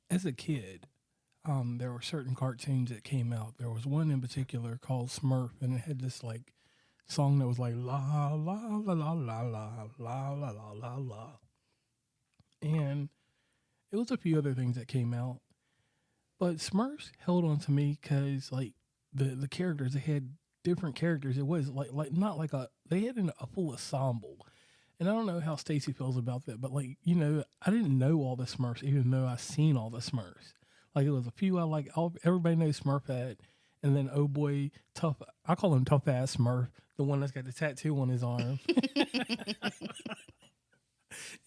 as a kid, there were certain cartoons that came out. There was one in particular called Smurf, and it had this like song that was like la la la la la la la la la la la, and it was a few other things that came out. But Smurfs held on to me because like the characters, they had different characters. It was like not like they had a full ensemble. And I don't know how Stacey feels about that, but like, I didn't know all the Smurfs, even though I seen all the Smurfs. Like it was a few I like. Everybody knows Smurfette, and then oh boy, tough. I call him tough ass Smurf, the one that's got the tattoo on his arm.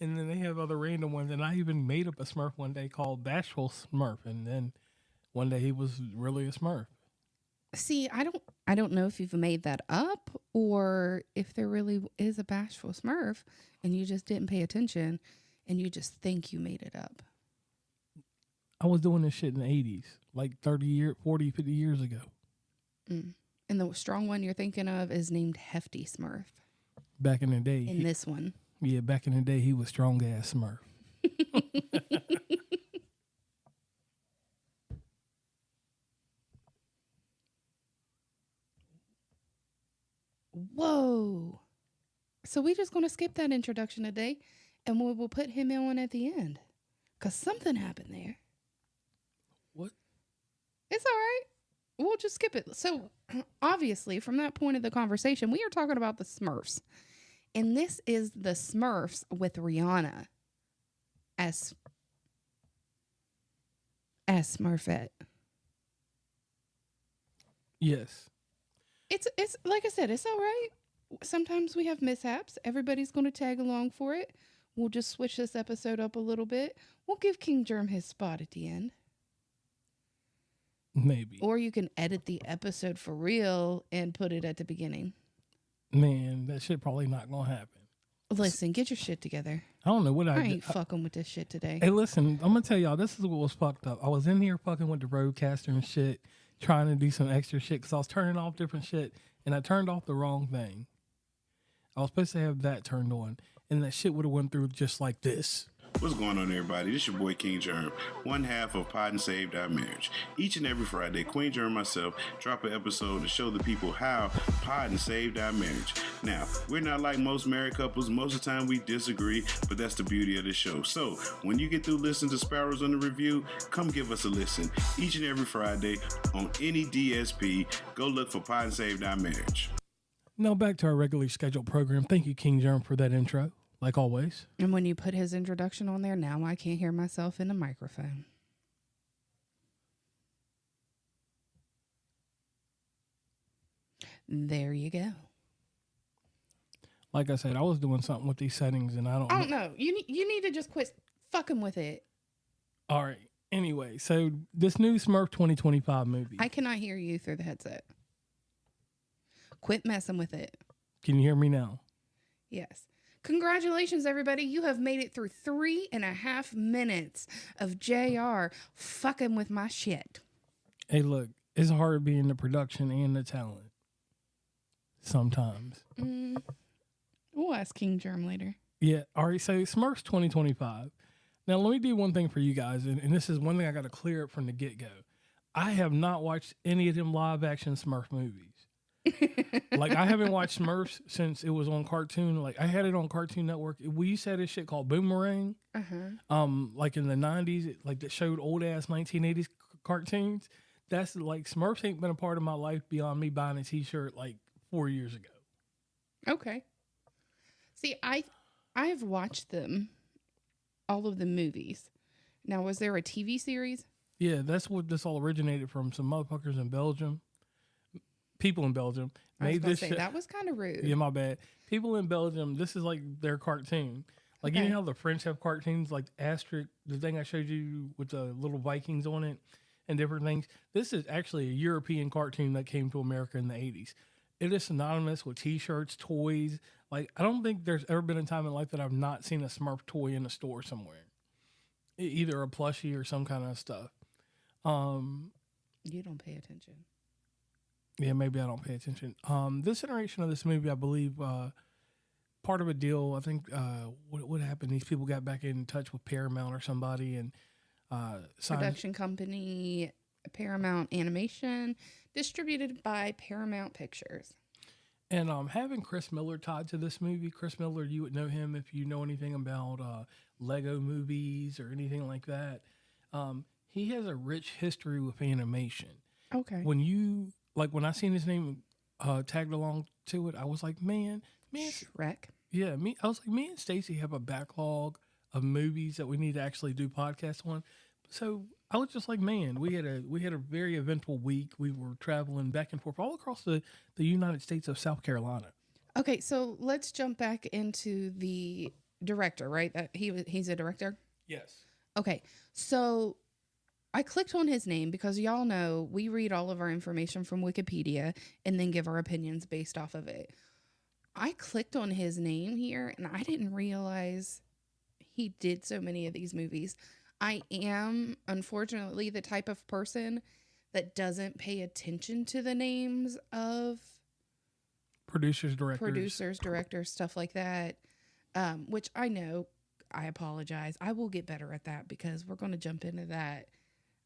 And then they have other random ones, and I even made up a Smurf one day called Bashful Smurf, and then one day he was really a Smurf. See, I don't know if you've made that up or if there really is a bashful Smurf and you just didn't pay attention and you just think you made it up. I was doing this shit in the 80s, like 40, 50 years ago. Mm. And the strong one you're thinking of is named Hefty Smurf. Back in the day. In this one. Yeah, back in the day, he was strong ass Smurf. Whoa. So we just going to skip that introduction today and we'll put him on at the end. Because something happened there. What? It's all right. We'll just skip it. So obviously, from that point of the conversation, we are talking about the Smurfs. And this is the Smurfs with Rihanna as Smurfette. Yes. It's like I said, it's all right. Sometimes we have mishaps. Everybody's going to tag along for it. We'll just switch this episode up a little bit. We'll give King Germ his spot at the end. Maybe. Or you can edit the episode for real and put it at the beginning. Man, that shit probably not going to happen. Listen, get your shit together. I don't know what I ain't fucking with this shit today. Hey, listen, I'm going to tell y'all, this is what was fucked up. I was in here fucking with the Rodecaster and shit, trying to do some extra shit because I was turning off different shit, and I turned off the wrong thing. I was supposed to have that turned on, and that shit would have went through just like this. What's going on, everybody? This your boy King Germ, one half of Pod and Saved Our Marriage. Each and every Friday, Queen Germ and myself drop an episode to show the people how Pod and Saved Our Marriage. Now, we're not like most married couples. Most of the time we disagree, but that's the beauty of the show. So, when you get through listening to Sparrows on the Review, come give us a listen. Each and every Friday on any DSP, go look for Pod and Saved Our Marriage. Now back to our regularly scheduled program. Thank you, King Germ, for that intro. Like always. And when you put his introduction on there, now I can't hear myself in the microphone. There you go. Like I said, I was doing something with these settings, and I don't know. You need to just quit fucking with it. All right. Anyway, so this new Smurf 2025 movie. I cannot hear you through the headset. Quit messing with it. Can you hear me now? Yes. Congratulations, everybody. You have made it through 3.5 minutes of JR fucking with my shit. Hey, look, it's hard being the production and the talent. Sometimes. We'll ask King Germ later. Yeah. All right. So Smurfs 2025. Now, let me do one thing for you guys. And this is one thing I got to clear up from the get-go. I have not watched any of them live-action Smurf movies. Like, I haven't watched Smurfs since it was on Cartoon. Like, I had it on Cartoon Network. We used to have this shit called Boomerang. Like in the 90s, like that showed old ass 1980s cartoons. That's like Smurfs ain't been a part of my life beyond me buying a t-shirt like 4 years ago. Okay. See, I've watched them, all of the movies. Now, was there a TV series? Yeah, that's what this all originated from. Some motherfuckers in Belgium. People in Belgium made this shit. That was kind of rude. Yeah, my bad. People in Belgium, this is like their cartoon. Like, you know how the French have cartoons, like Asterix, the thing I showed you with the little Vikings on it and different things? This is actually a European cartoon that came to America in the 80s. It is synonymous with t-shirts, toys. Like, I don't think there's ever been a time in life that I've not seen a Smurf toy in a store somewhere. Either a plushie or some kind of stuff. You don't pay attention. Yeah, maybe I don't pay attention. This iteration of this movie, I believe, part of a deal, I think, what happened, these people got back in touch with Paramount or somebody, and Production company, Paramount Animation, distributed by Paramount Pictures. And having Chris Miller tied to this movie, Chris Miller, you would know him if you know anything about Lego movies or anything like that. He has a rich history with animation. Okay. When I seen his name tagged along to it, I was like, man, Shrek. yeah, I was like, me and Stacey have a backlog of movies that we need to actually do podcasts on. So I was just like, man, we had a very eventful week. We were traveling back and forth all across the United States of South Carolina. Okay, so let's jump back into the director, right? That he's a director? Yes. Okay, so I clicked on his name because y'all know we read all of our information from Wikipedia and then give our opinions based off of it. I clicked on his name here and I didn't realize he did so many of these movies. I am, unfortunately, the type of person that doesn't pay attention to the names of producers, directors, stuff like that, which I know. I apologize. I will get better at that because we're going to jump into that,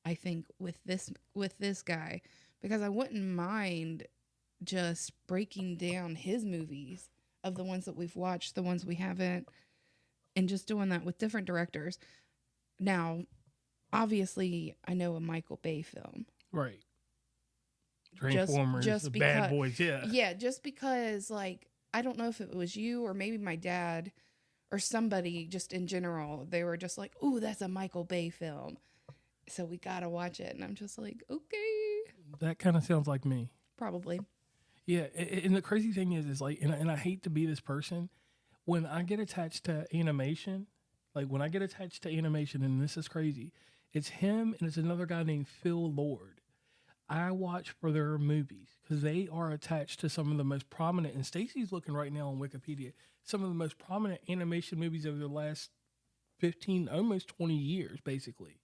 I think, with this guy, because I wouldn't mind just breaking down his movies of the ones that we've watched, the ones we haven't, and just doing that with different directors. Now, obviously, I know a Michael Bay film. Right. Transformers, just the Bad Boys, yeah. Yeah, just because, like, I don't know if it was you or maybe my dad or somebody just in general, they were just like, ooh, that's a Michael Bay film. So we got to watch it. And I'm just like, okay. That kind of sounds like me. Probably. Yeah, and the crazy thing is like, and I hate to be this person, when I get attached to animation, and this is crazy, it's him and it's another guy named Phil Lord. I watch for their movies because they are attached to some of the most prominent, and Stacey's looking right now on Wikipedia, some of the most prominent animation movies of the last 15, almost 20 years, basically.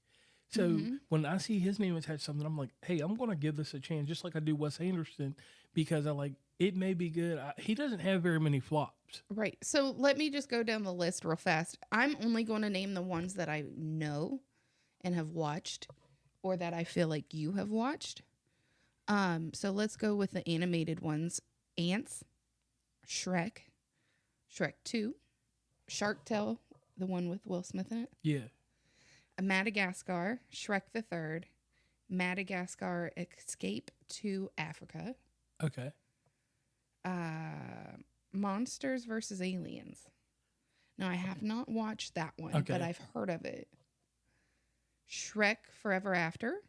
So when I see his name attached to something, I'm like, hey, I'm going to give this a chance, just like I do Wes Anderson, because I like, it may be good. He doesn't have very many flops. Right. So let me just go down the list real fast. I'm only going to name the ones that I know and have watched, or that I feel like you have watched. So let's go with the animated ones. Ants, Shrek, Shrek 2, Shark Tale, the one with Will Smith in it. Yeah. Madagascar, Shrek the Third, Madagascar Escape to Africa. Okay. Monsters versus Aliens. Now, I have not watched that one, Okay. but I've heard of it. Shrek Forever After,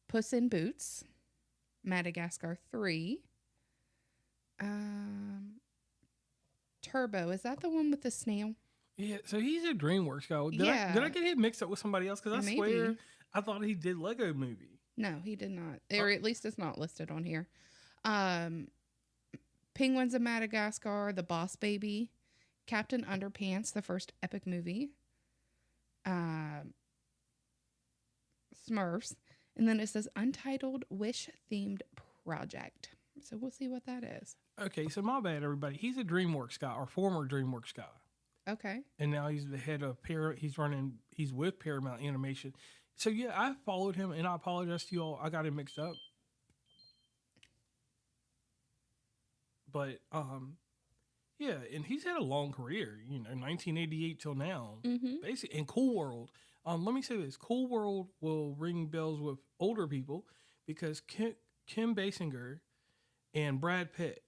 Puss in Boots, Madagascar 3, Turbo. Is that the one with the snail? Yeah, so he's a DreamWorks guy. Did I get him mixed up with somebody else? Because I swear I thought he did Lego Movie. No, he did not. Or at least it's not listed on here. Penguins of Madagascar, The Boss Baby, Captain Underpants, the first epic movie, Smurfs, and then it says Untitled Wish-themed project. So we'll see what that is. Okay, so my bad, everybody. He's a DreamWorks guy, or former DreamWorks guy. Okay. And now he's the head of he's with Paramount Animation. So yeah, I followed him, and I apologize to you all. I got him mixed up. But yeah, and he's had a long career, 1988 till now, basically. In Cool World, let me say this: Cool World will ring bells with older people because Kim Basinger and Brad Pitt,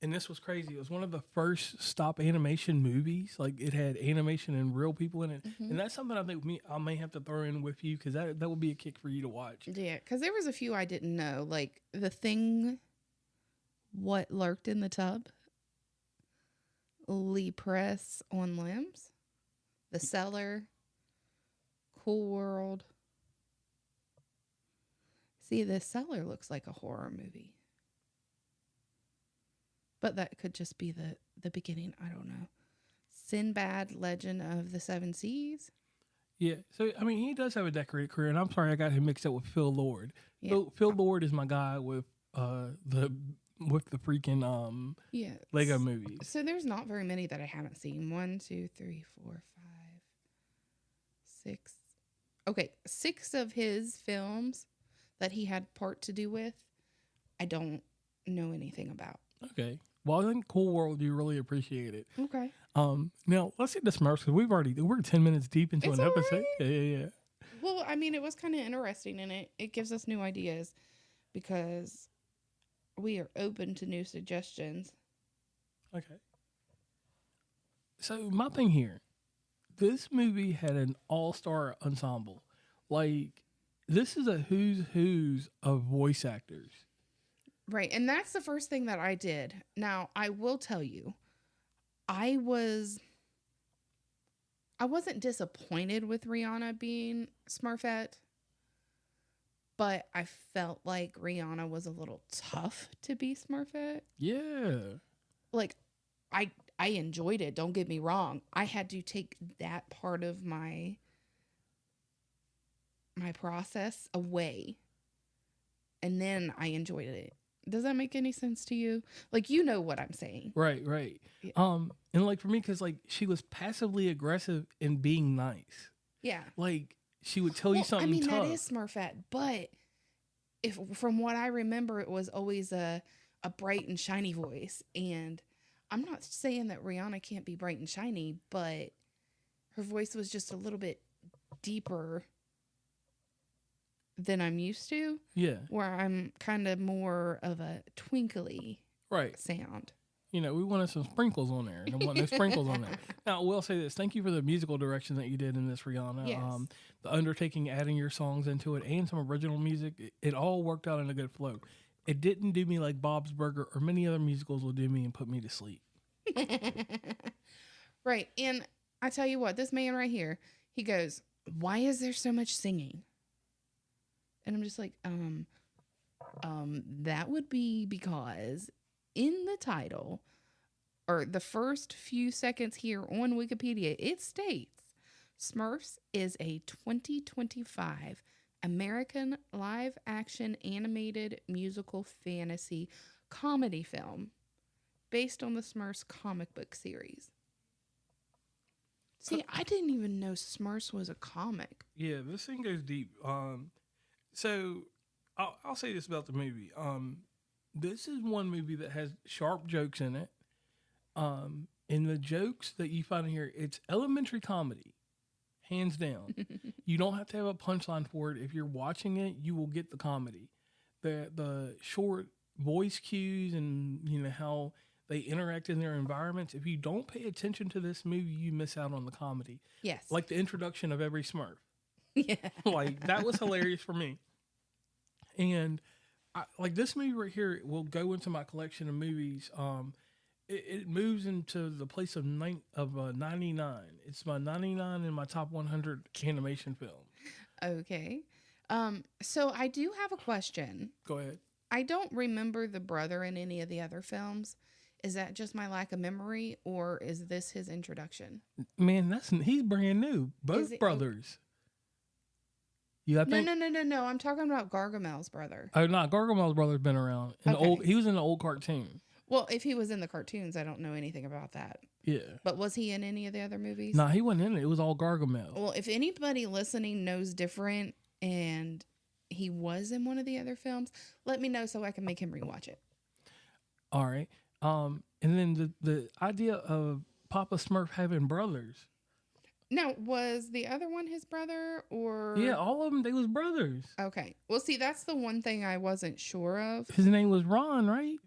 and this was crazy. It was one of the first stop animation movies. Like, it had animation and real people in it, and that's something I think I may have to throw in with you because that would be a kick for you to watch. Yeah, because there was a few I didn't know, like The Thing. What Lurked in the Tub? Lee Press on Limbs? The Cellar? Cool World? See, The Cellar looks like a horror movie. But that could just be the beginning. I don't know. Sinbad, Legend of the Seven Seas? Yeah, so, I mean, he does have a decorated career, and I'm sorry I got him mixed up with Phil Lord. Yeah. Phil Lord is my guy with the freaking Lego movies. So there's not very many that I haven't seen. 1, 2, 3, 4, 5, 6, Okay, 6 of his films that he had part to do with, I don't know anything about. Okay. Well, I think Cool World, you really appreciate it. Okay. Now let's get to Smurfs because we're 10 minutes deep into It's an all episode. right. Yeah. Well, I mean, it was kind of interesting, and it gives us new ideas because we are open to new suggestions. Okay. So my thing here, this movie had an all-star ensemble. Like, this is a who's of voice actors. Right, and that's the first thing that I did. Now, I will tell you, I wasn't disappointed with Rihanna being Smurfette, but I felt like Rihanna was a little tough to be Smurfette. Yeah. Like, I enjoyed it, don't get me wrong. I had to take that part of my process away, and then I enjoyed it. Does that make any sense to you? Like, you know what I'm saying. Right. Yeah. And like for me, because like she was passively aggressive and being nice. Yeah. Like she would tell you something I mean, tough. that is Smurfette, but if from what I remember, it was always a bright and shiny voice. And I'm not saying that Rihanna can't be bright and shiny, but her voice was just a little bit deeper than I'm used to. Yeah. Where I'm kind of more of a twinkly Right. sound. You know, we wanted some sprinkles on there. And I want no sprinkles on there. Now, I will say this. Thank you for the musical direction that you did in this, Rihanna. Yes. The undertaking, adding your songs into it, and some original music. It all worked out in a good flow. It didn't do me like Bob's Burger or many other musicals will do me and put me to sleep. Right. And I tell you what, this man right here, he goes, "Why is there so much singing?" And I'm just like, that would be because in the title or the first few seconds here on Wikipedia, it states Smurfs is a 2025 American live action animated musical fantasy comedy film based on the Smurfs comic book series. See, I didn't even know Smurfs was a comic. Yeah, this thing goes deep. So I'll say this about the movie. This is one movie that has sharp jokes in it. And the jokes that you find in here, it's elementary comedy, hands down. You don't have to have a punchline for it. If you're watching it, you will get the comedy. The short voice cues and you know how they interact in their environments. If you don't pay attention to this movie, you miss out on the comedy. Yes. Like the introduction of every Smurf. Yeah. Like that was hilarious for me. And like this movie right here will go into my collection of movies. It moves into the place of 99. It's my 99 in my top 100 animation film. Okay. So I do have a question. Go ahead. I don't remember the brother in any of the other films. Is that just my lack of memory, or is this his introduction? Man, he's brand new. Both brothers. No. I'm talking about Gargamel's brother. Oh, no, Gargamel's brother's been around. He was in the old cartoon. Well, if he was in the cartoons, I don't know anything about that. Yeah. But was he in any of the other movies? No, he wasn't in it. It was all Gargamel. Well, if anybody listening knows different and he was in one of the other films, let me know so I can make him rewatch it. All right. And then the idea of Papa Smurf having brothers. Now, was the other one his brother or? Yeah, all of them, they was brothers. Okay. Well, see, that's the one thing I wasn't sure of. His name was Ron, right?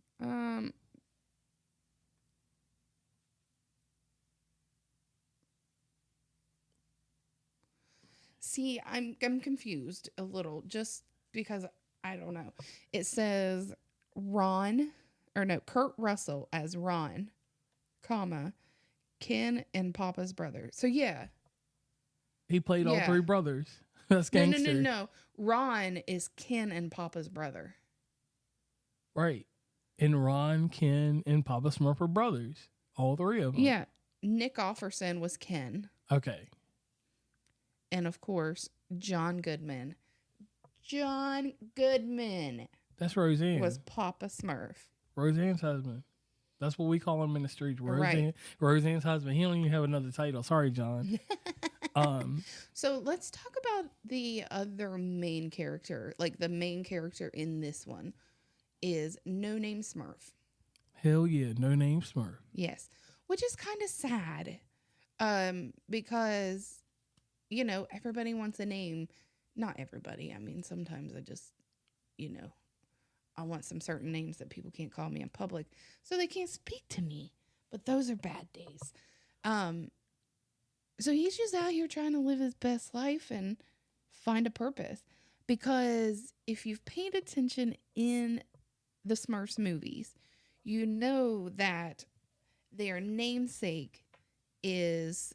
See, I'm confused a little just because I don't know. It says Kurt Russell as Ron, comma, Ken and Papa's brother. So yeah. He played all three brothers. That's gangster. No. Ron is Ken and Papa's brother. Right. And Ron, Ken, and Papa Smurf are brothers. All three of them. Yeah. Nick Offerman was Ken. Okay. And of course, John Goodman. John Goodman. That's Roseanne. Was Papa Smurf. Roseanne's husband. That's what we call him in the streets. Right. Roseanne's husband. He don't even have another title. Sorry, John. So let's talk about the other main character. Like the main character in this one is No Name Smurf. Hell yeah, No Name Smurf. Yes, which is kind of sad, because everybody wants a name. Not everybody. I mean, sometimes I just, I want some certain names that people can't call me in public, so they can't speak to me. But those are bad days. So he's just out here trying to live his best life and find a purpose. Because if you've paid attention in the Smurfs movies, you know that their namesake is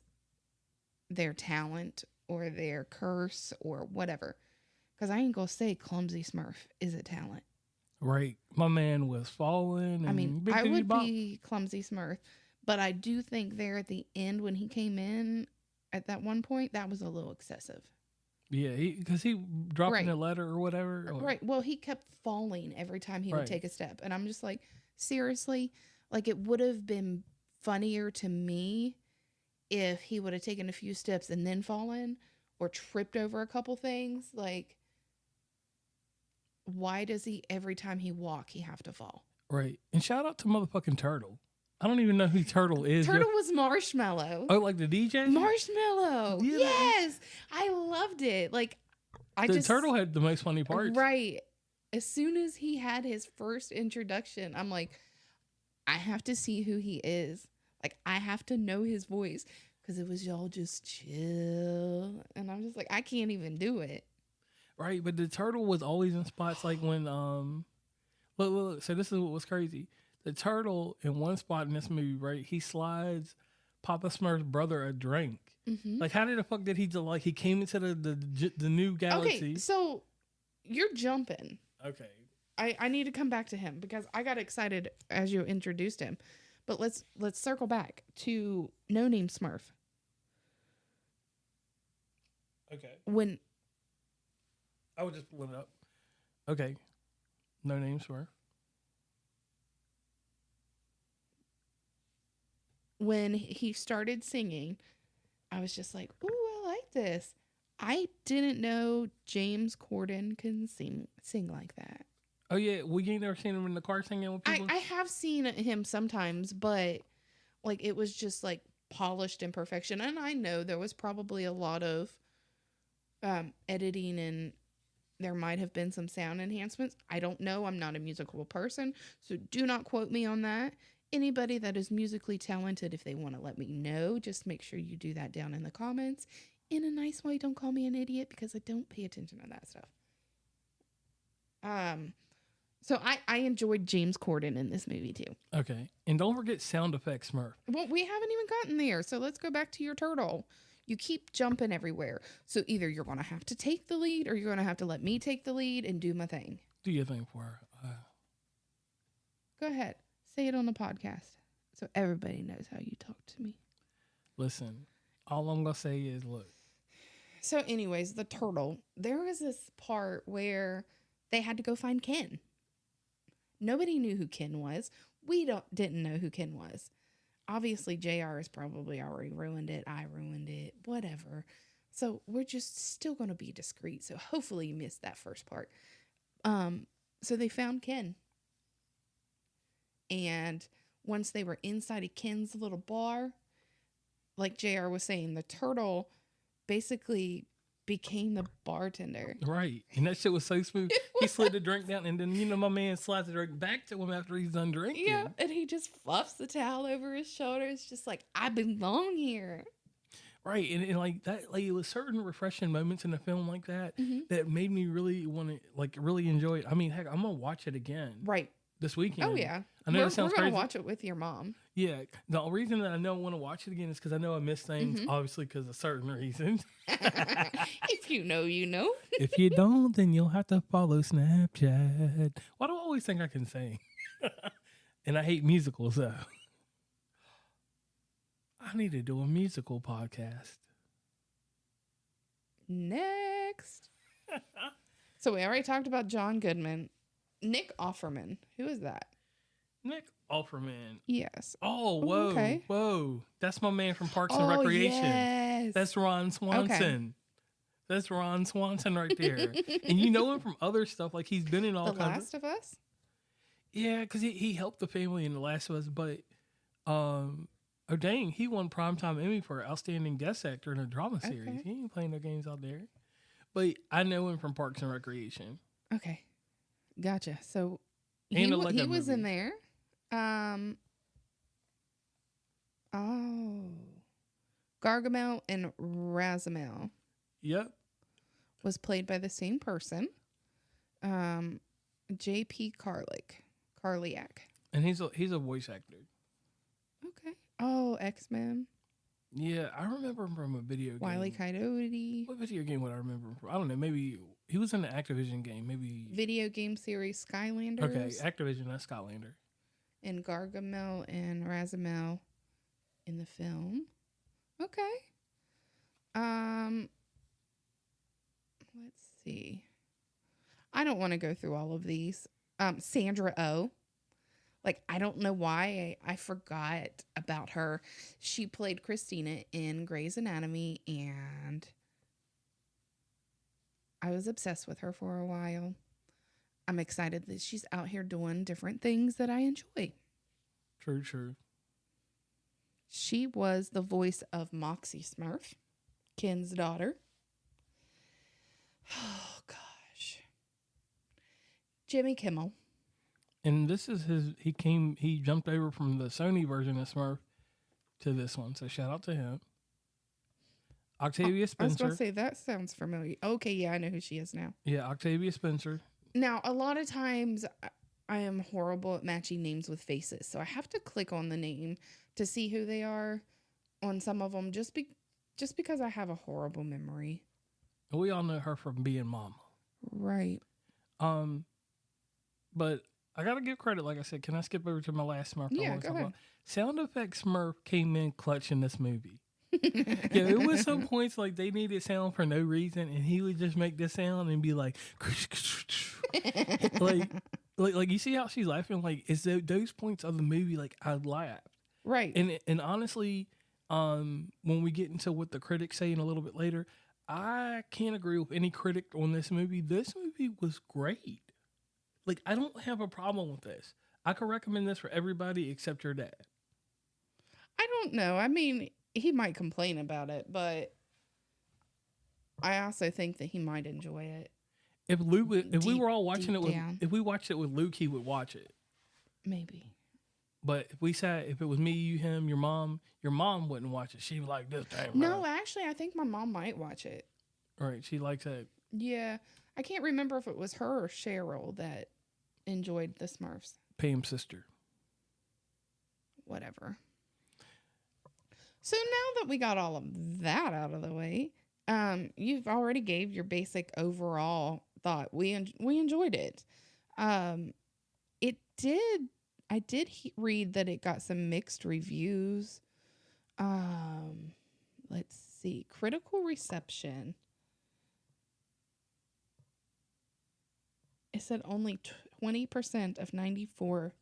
their talent or their curse or whatever. Because I ain't going to say Clumsy Smurf is a talent. Right. My man was falling. And I mean, I would be Clumsy Smurf. But I do think there at the end when he came in at that one point, that was a little excessive. Yeah, because he dropping a letter or whatever. Right. Well, he kept falling every time he would take a step. And I'm just like, seriously? Like, it would have been funnier to me if he would have taken a few steps and then fallen or tripped over a couple things. Like, why does he, every time he walk, he have to fall? Right. And shout out to motherfucking Turtle. I don't even know who Turtle is. Turtle was Marshmallow. Oh, like the DJ? Marshmallow. Yeah. Yes. I loved it. Like, the Turtle had the most funny parts. Right. As soon as he had his first introduction, I'm like, I have to see who he is. Like, I have to know his voice. Because it was y'all just chill. And I'm just like, I can't even do it. Right. But the Turtle was always in spots like when, look, so this is what was crazy. The Turtle, in one spot in this movie, right, he slides Papa Smurf's brother a drink. Mm-hmm. Like, how the fuck did he he came into the new galaxy? Okay, so you're jumping. Okay. I need to come back to him because I got excited as you introduced him. But let's circle back to No Name Smurf. Okay. When I would just pull it up. Okay. No Name Smurf. When he started singing, I was just like, ooh, I like this. I didn't know James Corden can sing like that. Oh, yeah. Well, you ain't never seen him in the car singing with people? I have seen him sometimes, but like it was just like polished in perfection. And I know there was probably a lot of editing and there might have been some sound enhancements. I don't know. I'm not a musical person, so do not quote me on that. Anybody that is musically talented, if they want to let me know, just make sure you do that down in the comments in a nice way. Don't call me an idiot because I don't pay attention to that stuff. So I enjoyed James Corden in this movie too. Okay. And don't forget sound effects Smurf. Well, we haven't even gotten there. So let's go back to your turtle. You keep jumping everywhere. So either you're going to have to take the lead or you're going to have to let me take the lead and do my thing. Do your thing for her. Go ahead. Say it on the podcast so everybody knows how you talk to me. Listen, all I'm going to say is, look. So anyways, the turtle, there was this part where they had to go find Ken. Nobody knew who Ken was. We didn't know who Ken was. Obviously, JR has probably already ruined it. I ruined it. Whatever. So we're just still going to be discreet. So hopefully you missed that first part. So they found Ken. And once they were inside of Ken's little bar, like JR was saying, the turtle basically became the bartender. Right. And that shit was so smooth. He slid the drink down and then, my man slides the drink back to him after he's done drinking. Yeah. And he just fluffs the towel over his shoulders, just like, I belong here. Right. And like that, like it was certain refreshing moments in the film like that that made me really want to really enjoy it. I mean, heck, I'm going to watch it again. Right. This weekend. Oh, yeah. I know we're that sounds going crazy. to watch it with your mom. Yeah. The reason that I know I want to watch it again is because I know I miss things, obviously, because of certain reasons. If you know, you know. If you don't, then you'll have to follow Snapchat. Why do I always think I can sing? And I hate musicals, though. I need to do a musical podcast. Next. So we already talked about John Goodman. Nick Offerman. Who is that? Nick Offerman. Yes. Oh, whoa. Okay. Whoa. That's my man from Parks and Recreation. Yes. That's Ron Swanson. That's Ron Swanson right there. And you know him from other stuff. Like he's been in all The kinds Last of Us? Yeah, because he helped the family in The Last of Us. But, oh dang, he won Primetime Emmy for Outstanding Guest Actor in a Drama Series. Okay. He ain't playing no games out there. But I know him from Parks and Recreation. Okay. Gotcha. So And a he Lego was in movie. there. Oh. Gargamel and Razamel Yep. was played by the same person. J.P. Carliak. And he's a voice actor. Okay. Oh, X-Men. Yeah, I remember him from a video game. Wile E. Coyote. What video game would I remember him from? I don't know. Maybe he was in an Activision game. Maybe. Video game series Skylanders. Okay, Activision, that's Skylander. And Gargamel and Razamel in the film. Okay. Let's see. I don't want to go through all of these. Sandra Oh. Like, I don't know why I forgot about her. She played Christina in Grey's Anatomy, and I was obsessed with her for a while. I'm excited that she's out here doing different things that I enjoy. True. She was the voice of Moxie Smurf, Ken's daughter. Oh, gosh. Jimmy Kimmel. And this is he jumped over from the Sony version of Smurf to this one. So shout out to him. Octavia I was Spencer. going to say, that sounds familiar. Okay, yeah, I know who she is now. Yeah, Octavia Spencer. Now, a lot of times I am horrible at matching names with faces. So I have to click on the name to see who they are on some of them just because I have a horrible memory. We all know her from being Mama. Right. But I gotta give credit, like I said. Can I skip over to my last Smurf? Yeah, go ahead. Sound effects Smurf came in clutch in this movie. Yeah, it was some points like they needed sound for no reason, and he would just make this sound and be like, like you see how she's laughing? Like, it's those points of the movie, like I laughed. Right. And honestly, when we get into what the critics say in a little bit later, I can't agree with any critic on this movie. This movie was great. Like, I don't have a problem with this. I could recommend this for everybody except your dad. I don't know. I mean, he might complain about it, but I also think that he might enjoy it. If we were all watching it down. if we watched it with Luke, he would watch it. Maybe. But if it was me, you, him, your mom wouldn't watch it. She would like this time. No, actually, I think my mom might watch it. Right. She likes that. Yeah. I can't remember if it was her or Cheryl that enjoyed the Smurfs. Pam's sister. Whatever. So now that we got all of that out of the way, you've already gave your basic overall thought. We enjoyed it. I did read that it got some mixed reviews. Let's see. Critical reception. It said only 20% of 94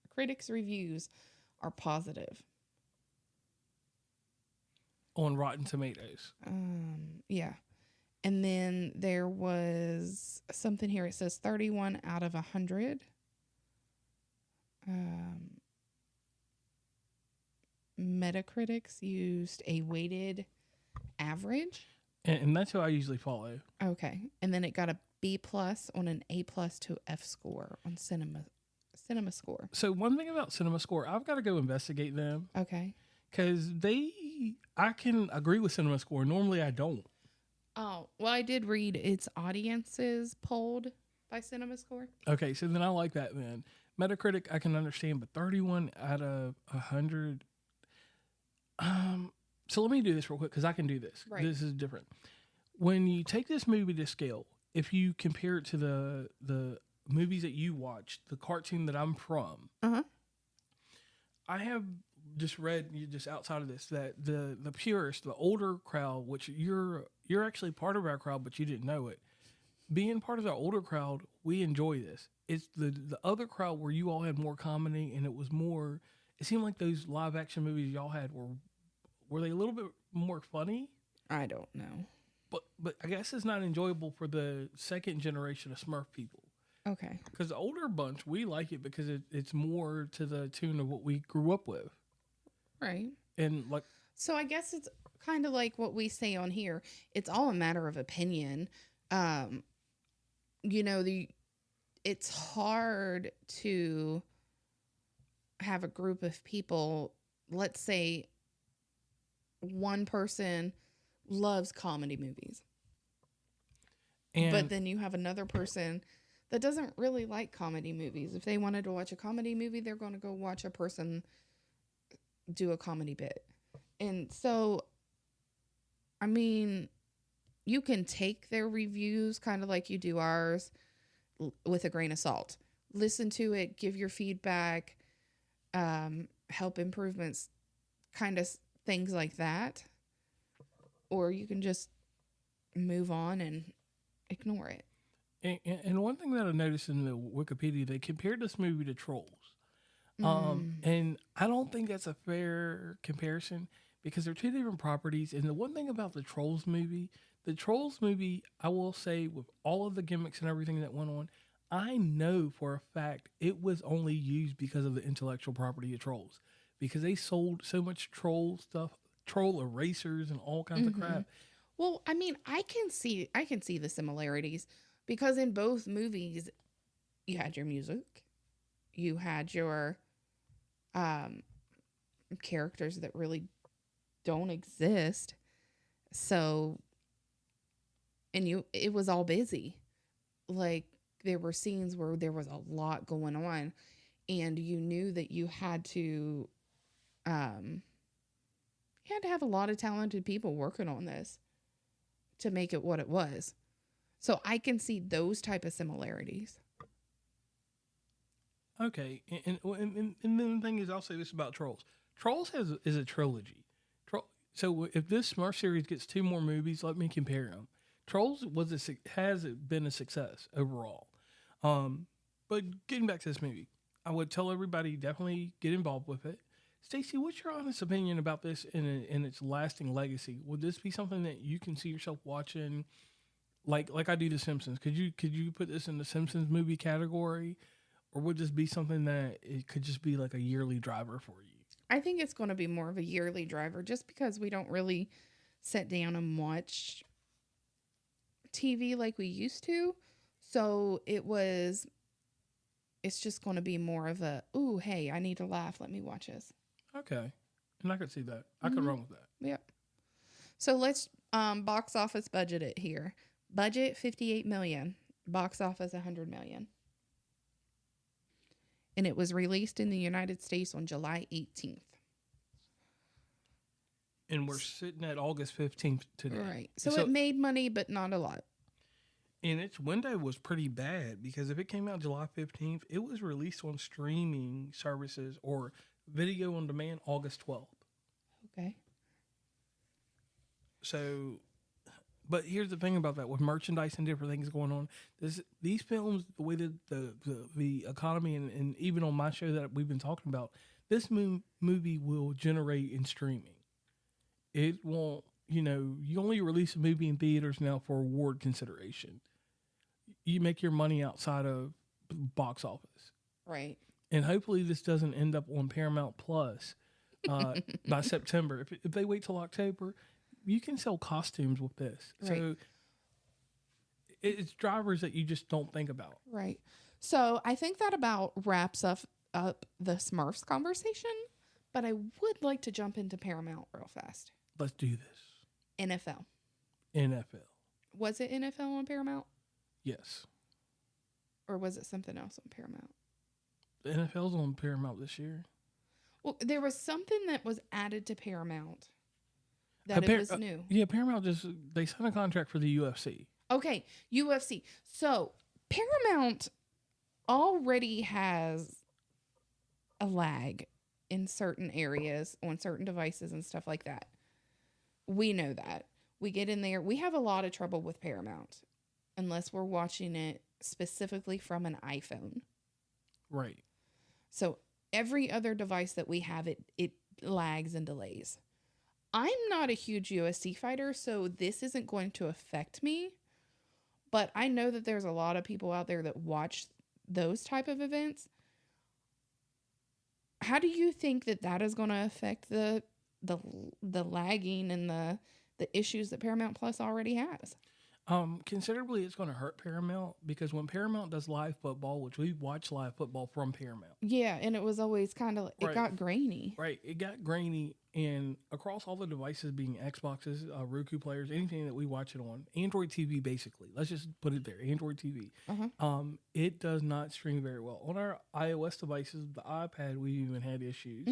critics' reviews are positive. On Rotten Tomatoes. Yeah. And then there was something here. It says 31 out of 100. Metacritics used a weighted average. And that's who I usually follow. Okay. And then it got a B+ on an A+ to F score on Cinema Score. So one thing about Cinema Score, I've got to go investigate them. Okay. Because I can agree with Cinema Score. Normally I don't. Oh, well, I did read its audiences polled by Cinema Score. Okay, so then I like that then. Metacritic, I can understand, but 31 out of 100. So let me do this real quick because I can do this. Right. This is different. When you take this movie to scale, if you compare it to the movies that you watched, the cartoon that I'm from, I have just read just outside of this that the purists, the older crowd, which you're actually part of our crowd, but you didn't know it. Being part of the older crowd, we enjoy this. It's the other crowd where you all had more comedy and it was more. It seemed like those live action movies y'all had were they a little bit more funny. I don't know. But I guess it's not enjoyable for the second generation of Smurf people. Okay. Because the older bunch, we like it because it's more to the tune of what we grew up with. Right. And like, So I guess it's kind of like what we say on here. It's all a matter of opinion. You know, it's hard to have a group of people, let's say one person loves comedy movies. But then you have another person that doesn't really like comedy movies. If they wanted to watch a comedy movie, they're going to go watch a person do a comedy bit. And so, I mean, you can take their reviews kind of like you do ours with a grain of salt. Listen to it, give your feedback, help improvements, kind of things like that. Or you can just move on and ignore it. And one thing that I noticed in the Wikipedia, they compared this movie to Trolls. And I don't think that's a fair comparison because they're two different properties. And the one thing about the Trolls movie, I will say with all of the gimmicks and everything that went on, I know for a fact it was only used because of the intellectual property of Trolls. Because they sold so much troll stuff, troll erasers and all kinds of crap. Well, I mean, I can see the similarities because in both movies you had your music, you had your characters that really don't exist. So, and it was all busy. Like there were scenes where there was a lot going on and you knew that you had to have a lot of talented people working on this to make it what it was. So I can see those type of similarities. Okay, and then the thing is, I'll say this about Trolls. Trolls is a trilogy. So if this Smurf series gets 2 more movies, let me compare them. Trolls has been a success overall. But getting back to this movie, I would tell everybody definitely get involved with it. Stacey, what's your honest opinion about this in its lasting legacy? Would this be something that you can see yourself watching, like I do The Simpsons? Could you put this in the Simpsons movie category, or would this be something that it could just be like a yearly driver for you? I think it's going to be more of a yearly driver just because we don't really sit down and watch TV like we used to. So it's just going to be more of a, ooh, hey, I need to laugh. Let me watch this. Okay. And I could see that. I could run with that. Yep. So let's box office budget it here. Budget $58 million. Box office $100 million. And it was released in the United States on July 18th. And we're sitting at August 15th today. Right. So it made money, but not a lot. And its window was pretty bad because if it came out July 15th, it was released on streaming services or video on demand August 12th. Okay. So, but here's the thing about that with merchandise and different things going on. These films, the way that the economy and even on my show that we've been talking about, this movie will generate in streaming. It won't, you only release a movie in theaters now for award consideration. You make your money outside of box office. Right. And hopefully this doesn't end up on Paramount Plus by September. If they wait till October, you can sell costumes with this. Right. So it's drivers that you just don't think about. Right. So I think that about wraps up the Smurfs conversation, but I would like to jump into Paramount real fast. Let's do this. NFL. Was it NFL on Paramount? Yes. Or was it something else on Paramount? The NFL's on Paramount this year. Well, there was something that was added to Paramount that it was new. Yeah, Paramount they signed a contract for the UFC. Okay, UFC. So Paramount already has a lag in certain areas on certain devices and stuff like that. We know that. We get in there. We have a lot of trouble with Paramount unless we're watching it specifically from an iPhone. Right. So every other device that we have, it lags and delays. I'm not a huge UFC fighter, so this isn't going to affect me. But I know that there's a lot of people out there that watch those type of events. How do you think that is going to affect the lagging and the issues that Paramount Plus already has? Considerably, it's going to hurt Paramount because when Paramount does live football, which we watch live football from Paramount. Yeah, and it was always kind of, it Right. got grainy. Right. It got grainy, and across all the devices, being Xboxes, Roku players, anything that we watch it on, Android TV, basically. Let's just put it there, Android TV. It does not stream very well. On our iOS devices, the iPad, we even had issues.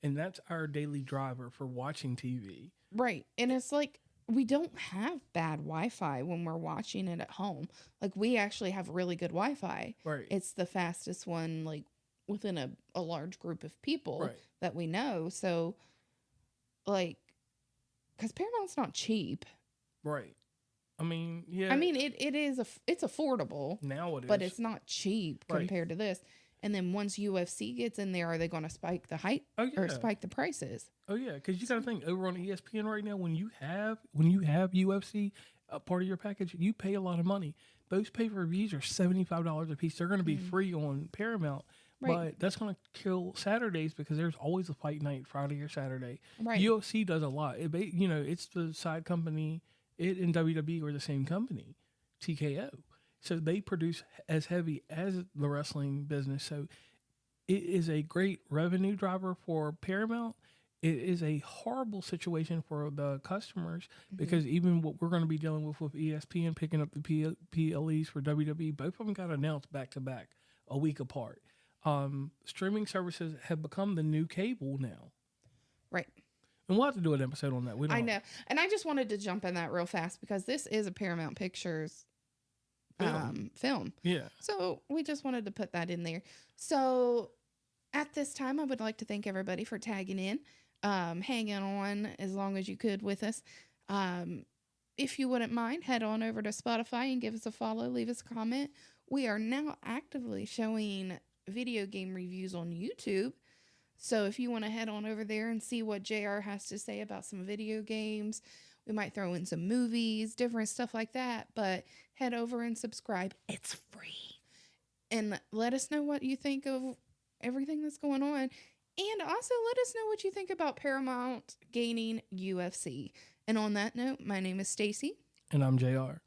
And that's our daily driver for watching TV. Right. And it's like, we don't have bad Wi-Fi when we're watching it at home. Like, we actually have really good Wi-Fi. Right. It's the fastest one, like, within a large group of people Right. that we know. So, like, because Paramount's not cheap. Right. I mean, yeah. I mean, it is, it's affordable. Now it is. But it's not cheap Right. compared to this. And then once UFC gets in there, are they going to spike the height or spike the prices? Oh yeah, because you got to think over on ESPN right now. When you have UFC part of your package, you pay a lot of money. Those pay-per-views are $75 a piece. They're going to be free on Paramount, but that's going to kill Saturdays because there's always a fight night Friday or Saturday. Right. UFC does a lot. It's the side company. It and WWE are the same company, TKO. So they produce as heavy as the wrestling business. So it is a great revenue driver for Paramount. It is a horrible situation for the customers because even what we're going to be dealing with ESPN picking up the PLEs for WWE, both of them got announced back to back a week apart. Streaming services have become the new cable now. Right. And we'll have to do an episode on that. I know. And I just wanted to jump in that real fast because this is a Paramount Pictures film. Yeah. So we just wanted to put that in there. So at this time, I would like to thank everybody for tagging in, hanging on as long as you could with us. If you wouldn't mind, head on over to Spotify and give us a follow, leave us a comment. We are now actively showing video game reviews on YouTube. So if you want to head on over there and see what JR has to say about some video games, we might throw in some movies, different stuff like that. But head over and subscribe. It's free. And let us know what you think of everything that's going on. And also let us know what you think about Paramount gaining UFC. And on that note, my name is Stacey. And I'm JR.